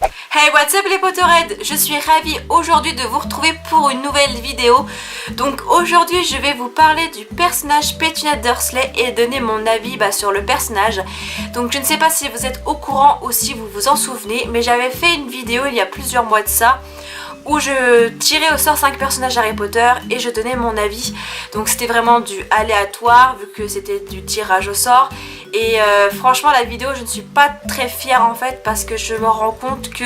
Hey, what's up les Potterheads, je suis ravie aujourd'hui de vous retrouver pour une nouvelle vidéo. Donc aujourd'hui je vais vous parler du personnage Petunia Dursley et donner mon avis sur le personnage. Donc je ne sais pas si vous êtes au courant ou si vous vous en souvenez, mais j'avais fait une vidéo il y a plusieurs mois de ça où je tirais au sort 5 personnages Harry Potter et je donnais mon avis. Donc c'était vraiment du aléatoire vu que c'était du tirage au sort. Et franchement la vidéo je ne suis pas très fière en fait parce que je me rends compte que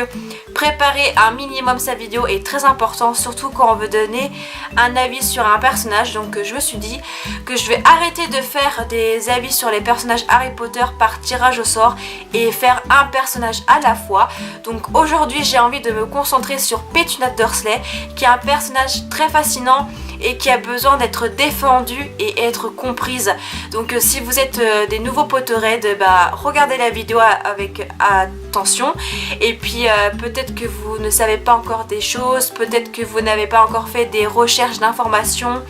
préparer un minimum sa vidéo est très important, surtout quand on veut donner un avis sur un personnage. Donc je me suis dit que je vais arrêter de faire des avis sur les personnages Harry Potter par tirage au sort et faire un personnage à la fois. Donc aujourd'hui j'ai envie de me concentrer sur Petunia Dursley qui est un personnage très fascinant et qui a besoin d'être défendue et être comprise. Donc si vous êtes des nouveaux Potterheads, regardez la vidéo avec attention. Et puis peut-être que vous ne savez pas encore des choses, peut-être que vous n'avez pas encore fait des recherches d'informations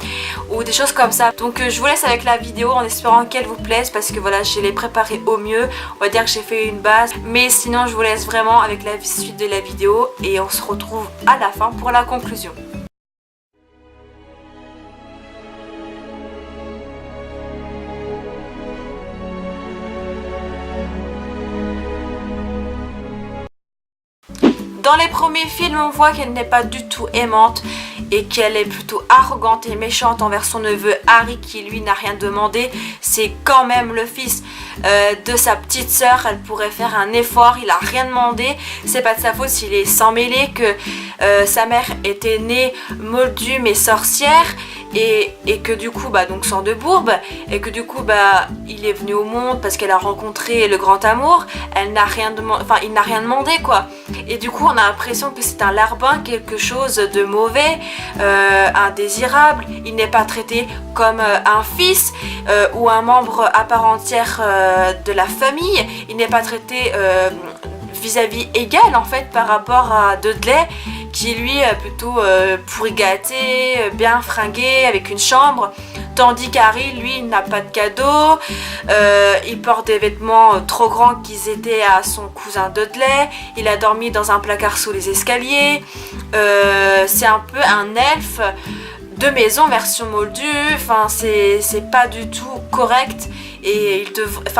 ou des choses comme ça. Donc je vous laisse avec la vidéo en espérant qu'elle vous plaise parce que voilà, je l'ai préparée au mieux. On va dire que j'ai fait une base, mais sinon je vous laisse vraiment avec la suite de la vidéo et on se retrouve à la fin pour la conclusion. Dans les premiers films, on voit qu'elle n'est pas du tout aimante et qu'elle est plutôt arrogante et méchante envers son neveu Harry qui lui n'a rien demandé. C'est quand même le fils de sa petite sœur, elle pourrait faire un effort, il a rien demandé. C'est pas de sa faute s'il est sans mêler que sa mère était née moldue mais sorcière. Et que du coup donc sang de bourbe, et que du coup il est venu au monde parce qu'elle a rencontré le grand amour. Elle n'a rien demandé, enfin il n'a rien demandé quoi. Et du coup on a l'impression que c'est un larbin, quelque chose de mauvais, indésirable. Il n'est pas traité comme un fils ou un membre à part entière de la famille. Il n'est pas traité vis-à-vis égal en fait par rapport à Dudley qui lui est plutôt pourri gâté, bien fringué, avec une chambre, tandis qu'Harry lui n'a pas de cadeau, il porte des vêtements trop grands qu'ils étaient à son cousin Dudley, il a dormi dans un placard sous les escaliers, c'est un peu un elfe de maison version moldue, enfin c'est pas du tout correct et il devrait,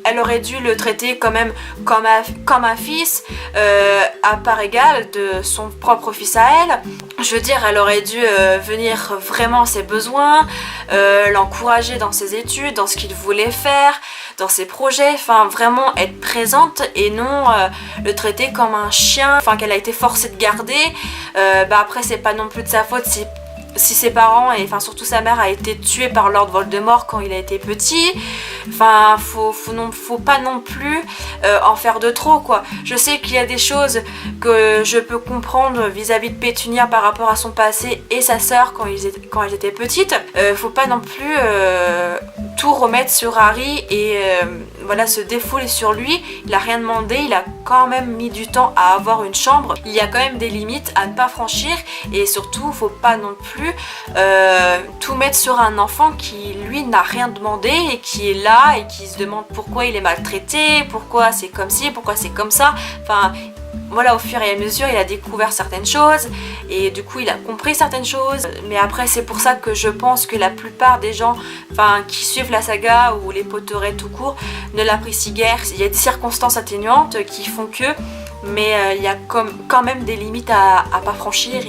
elle aurait dû le traiter quand même comme un fils à part égale de son propre fils à elle. Je veux dire, elle aurait dû venir vraiment à ses besoins, l'encourager dans ses études, dans ce qu'il voulait faire, dans ses projets, enfin vraiment être présente et non le traiter comme un chien qu'elle a été forcée de garder. Après c'est pas non plus de sa faute si ses parents et surtout sa mère a été tuée par Lord Voldemort quand il a été petit. Faut pas non plus en faire de trop quoi. Je sais qu'il y a des choses que je peux comprendre vis-à-vis de Pétunia par rapport à son passé et sa sœur quand elles étaient petites. Faut pas non plus tout remettre sur Harry et se défouler sur lui. Il a rien demandé, il a quand même mis du temps à avoir une chambre. Il y a quand même des limites à ne pas franchir et surtout faut pas non plus tout mettre sur un enfant qui lui n'a rien demandé et qui est là et qui se demande pourquoi il est maltraité, pourquoi c'est comme ci, pourquoi c'est comme ça. Voilà, au fur et à mesure il a découvert certaines choses et du coup il a compris certaines choses, mais après c'est pour ça que je pense que la plupart des gens qui suivent la saga ou les Potterheads tout court ne l'apprécient guère. Il y a des circonstances atténuantes qui font que, mais il y a quand même des limites à pas franchir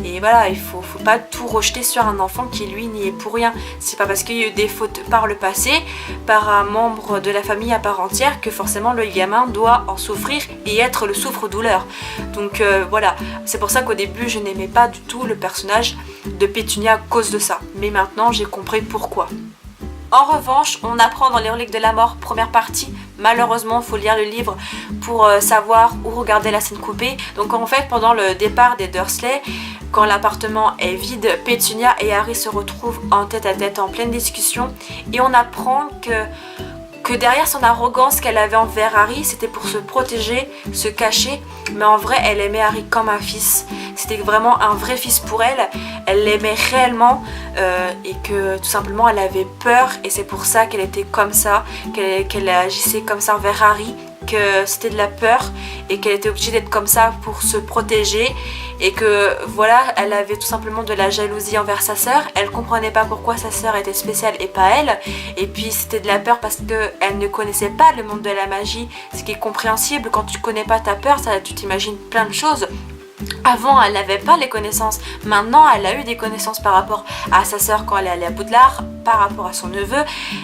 et voilà, il faut pas tout rejeter sur un enfant qui lui n'y est pour rien. C'est pas parce qu'il y a eu des fautes par le passé, par un membre de la famille à part entière, que forcément le gamin doit en souffrir et être le souffre-douleur. Donc voilà, c'est pour ça qu'au début je n'aimais pas du tout le personnage de Pétunia à cause de ça. Mais maintenant j'ai compris pourquoi. En revanche, on apprend dans les Reliques de la Mort, première partie, malheureusement il faut lire le livre pour savoir où regarder la scène coupée. Donc en fait pendant le départ des Dursley, quand l'appartement est vide, Pétunia et Harry se retrouvent en tête à tête en pleine discussion et on apprend que derrière son arrogance qu'elle avait envers Harry, c'était pour se protéger, se cacher, mais en vrai elle aimait Harry comme un fils. C'était vraiment un vrai fils pour elle, elle l'aimait réellement et que tout simplement elle avait peur et c'est pour ça qu'elle était comme ça, qu'elle agissait comme ça envers Harry que c'était de la peur et qu'elle était obligée d'être comme ça pour se protéger et que voilà, elle avait tout simplement de la jalousie envers sa sœur. Elle comprenait pas pourquoi sa sœur était spéciale et pas elle, et puis c'était de la peur parce qu'elle ne connaissait pas le monde de la magie, ce qui est compréhensible. Quand tu connais pas ta peur, ça, tu t'imagines plein de choses. Avant, elle n'avait pas les connaissances. Maintenant, elle a eu des connaissances par rapport à sa sœur quand elle est allée à Poudlard, par rapport à son neveu.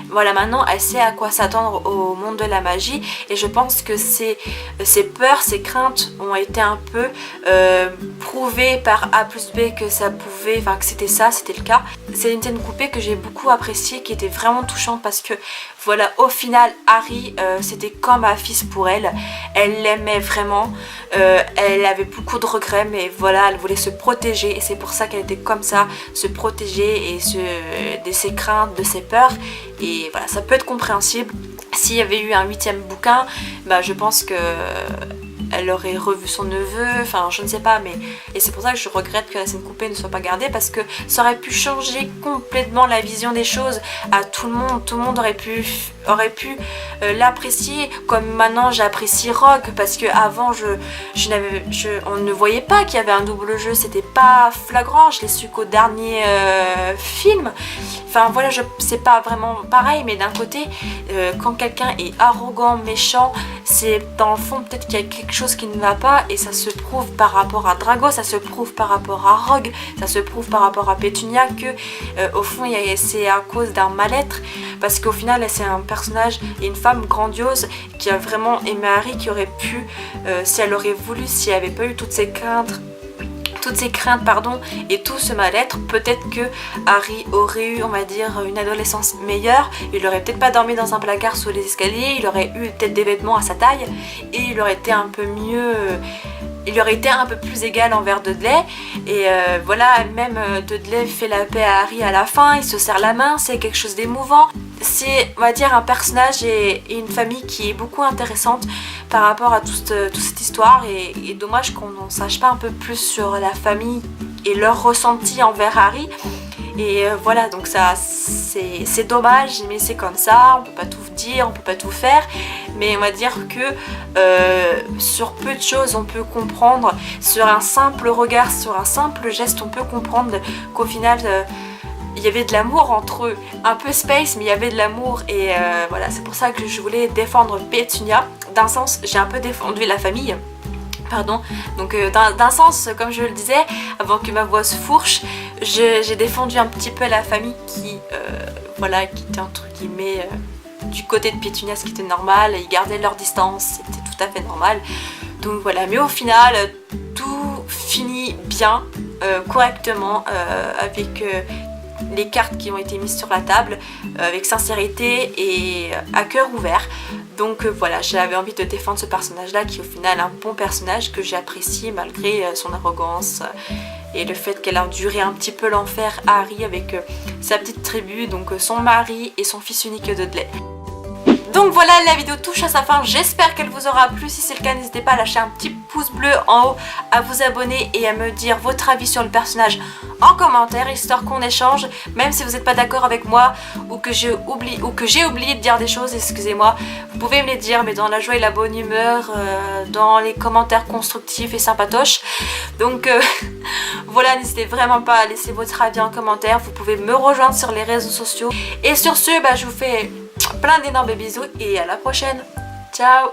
Voilà, maintenant, elle sait à quoi s'attendre au monde de la magie. Et je pense que ses peurs, ses craintes ont été un peu prouvées par A plus B que ça pouvait, enfin que c'était ça, c'était le cas. C'est une scène coupée que j'ai beaucoup appréciée, qui était vraiment touchante parce que voilà, au final, Harry, c'était comme un fils pour elle. Elle l'aimait vraiment. Elle avait beaucoup de regrets, mais voilà, elle voulait se protéger et c'est pour ça qu'elle était comme ça, se protéger et de ses craintes, de ses peurs. Et voilà, ça peut être compréhensible. S'il y avait eu un 8e bouquin, bah, je pense que elle aurait revu son neveu, enfin je ne sais pas, mais et c'est pour ça que je regrette que la scène coupée ne soit pas gardée, parce que ça aurait pu changer complètement la vision des choses à tout le monde aurait pu l'apprécier comme maintenant j'apprécie Rogue, parce que avant on ne voyait pas qu'il y avait un double jeu, c'était pas flagrant, je l'ai su qu'au dernier film. Enfin voilà, c'est pas vraiment pareil, mais d'un côté, quand quelqu'un est arrogant, méchant, c'est dans le fond peut-être qu'il y a quelque chose qui ne va pas, et ça se prouve par rapport à Drago, ça se prouve par rapport à Rogue, ça se prouve par rapport à Pétunia que au fond c'est à cause d'un mal-être, parce qu'au final c'est un personnage et une femme grandiose qui a vraiment aimé Harry, qui aurait pu, si elle aurait voulu, si elle n'avait pas eu toutes ces craintes et tout ce mal-être, peut-être que Harry aurait eu, on va dire, une adolescence meilleure. Il aurait peut-être pas dormi dans un placard sous les escaliers, il aurait eu peut-être des vêtements à sa taille et il aurait été un peu mieux, il aurait été un peu plus égal envers Dudley. Et voilà, même Dudley fait la paix à Harry à la fin, il se serre la main, c'est quelque chose d'émouvant. C'est, on va dire, un personnage et une famille qui est beaucoup intéressante par rapport à toute cette histoire, et dommage qu'on n'en sache pas un peu plus sur la famille et leur ressenti envers Harry. Et voilà, donc ça c'est dommage, mais c'est comme ça, on peut pas tout dire, on peut pas tout faire, mais on va dire que sur peu de choses on peut comprendre, sur un simple regard, sur un simple geste, on peut comprendre qu'au final il y avait de l'amour entre eux, un peu space, mais il y avait de l'amour. Et voilà, c'est pour ça que je voulais défendre Pétunia. D'un sens, j'ai un peu défendu la famille, pardon, donc d'un sens, comme je le disais avant que ma voix se fourche, j'ai défendu un petit peu la famille qui voilà, qui était entre guillemets du côté de Pétunia, ce qui était normal. Ils gardaient leur distance, c'était tout à fait normal. Donc voilà, mais au final tout finit bien, correctement, avec les cartes qui ont été mises sur la table, avec sincérité et à cœur ouvert. Donc voilà, j'avais envie de défendre ce personnage là, qui est au final un bon personnage que j'ai apprécié malgré son arrogance et le fait qu'elle a enduré un petit peu l'enfer à Harry avec sa petite tribu, donc son mari et son fils unique Dudley. Donc voilà, la vidéo touche à sa fin, j'espère qu'elle vous aura plu. Si c'est le cas, n'hésitez pas à lâcher un petit pouce bleu en haut, à vous abonner et à me dire votre avis sur le personnage en commentaire, histoire qu'on échange, même si vous n'êtes pas d'accord avec moi ou que j'ai oublié de dire des choses, excusez-moi, vous pouvez me les dire, mais dans la joie et la bonne humeur, dans les commentaires constructifs et sympatoches. Donc voilà, n'hésitez vraiment pas à laisser votre avis en commentaire, vous pouvez me rejoindre sur les réseaux sociaux. Et sur ce, je vous fais plein d'énormes bisous et à la prochaine. Ciao!